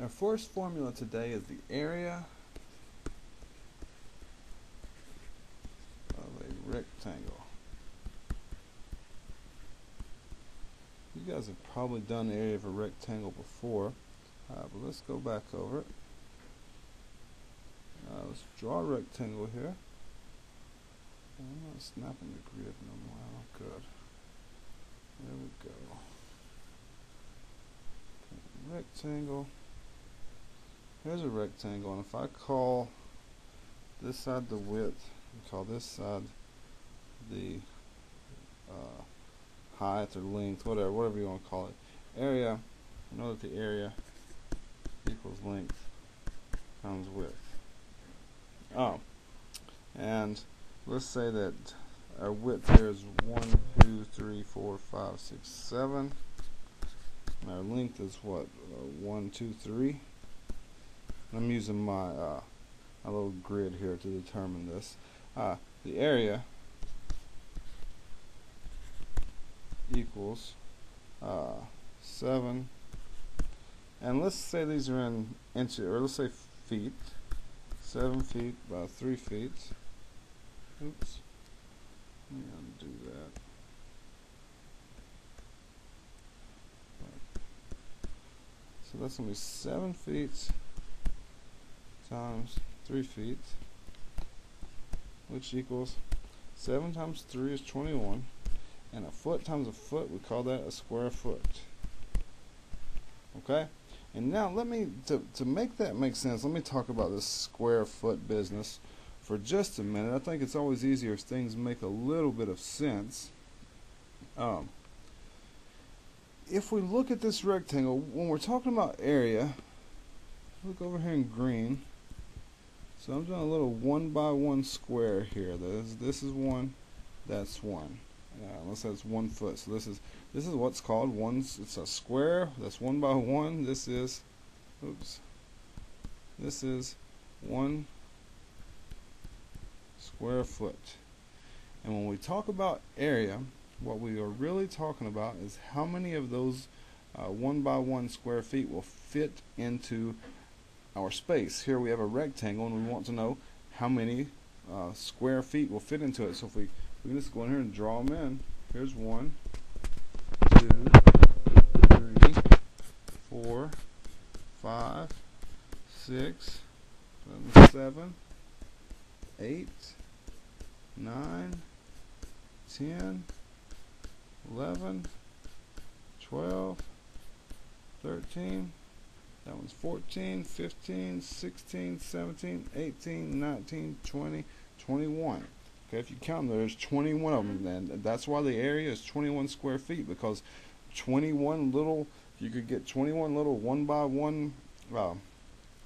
Our first formula today is the area of a rectangle. You guys have probably done the area of a rectangle before, but let's go back over it. Let's draw a rectangle here. I'm not snapping the grid no more. Oh, good. There we go. Okay, rectangle. Here's a rectangle, and if I call this side the width, and call this side the height or length, whatever you want to call it, area, I know that the area equals length times width. Oh, and let's say that our width here is 1, 2, 3, 4, 5, 6, 7. And our length is what? 1, 2, 3. I'm using my my little grid here to determine this. The area equals 7, and let's say these are in inches, or let's say feet. 7 feet by 3 feet. Oops. Let me undo that. So that's going to be 7 feet times 3 feet, which equals 7 times 3 is 21, and a foot times a foot, we call that a square foot. Okay? And now let me, to make that make sense, let me talk about this square foot business for just a minute. I think it's always easier if things make a little bit of sense. If we look at this rectangle, when we're talking about area, look over here in green. So I'm doing a little 1 by 1 square here. This is 1, that's 1. Let's say it's 1 foot. So this is what's called it's a square. That's 1 by 1. This is 1 square foot. And when we talk about area, what we are really talking about is how many of those 1 by 1 square feet will fit into our space. Here we have a rectangle, and we want to know how many square feet will fit into it. So if we can just go in here and draw them in. Here's 1, 2, 3, 4, 5, 6, 7, 8, 9, 10, 11, 12, 13, that one's 14, 15, 16, 17, 18, 19, 20, 21. Okay, if you count them, there's 21 of them, and that's why the area is 21 square feet, because 21 little, you could get 21 little 1 by 1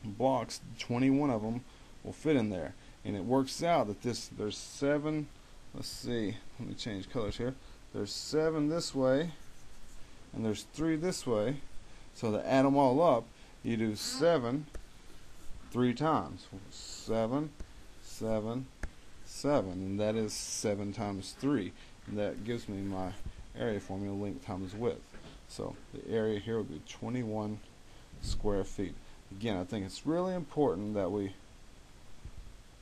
blocks, 21 of them will fit in there. And it works out that there's 7, let's see, let me change colors here. There's 7 this way, and there's 3 this way. So to add them all up, you do 7 3 times. 7, 7, 7, and that is 7 times 3. And that gives me my area formula, length times width. So the area here would be 21 square feet. Again, I think it's really important that we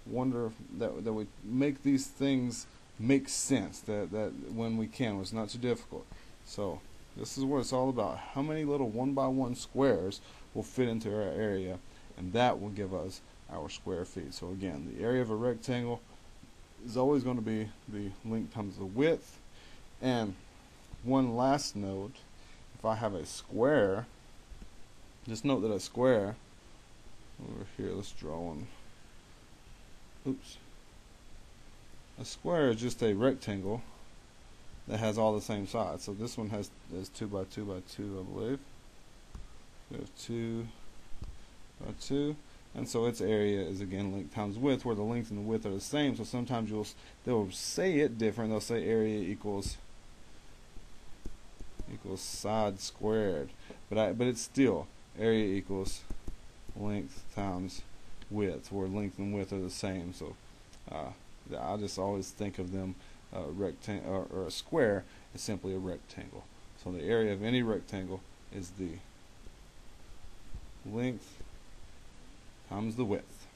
that we make these things make sense, that when we can, it's not too difficult. So this is what it's all about. How many little 1 by 1 squares will fit into our area, and that will give us our square feet. So again, the area of a rectangle is always going to be the length times the width. And one last note, if I have a square, just note that a square, over here, let's draw one. Oops. A square is just a rectangle that has all the same sides. So this one is 2 by 2 by 2, I believe. We have 2 by 2, and so its area is again length times width, where the length and the width are the same. So sometimes they'll say it different. They'll say area equals side squared, but it's still area equals length times width, where length and width are the same. So I just always think of them rectangle or a square is simply a rectangle. So the area of any rectangle is the length times the width.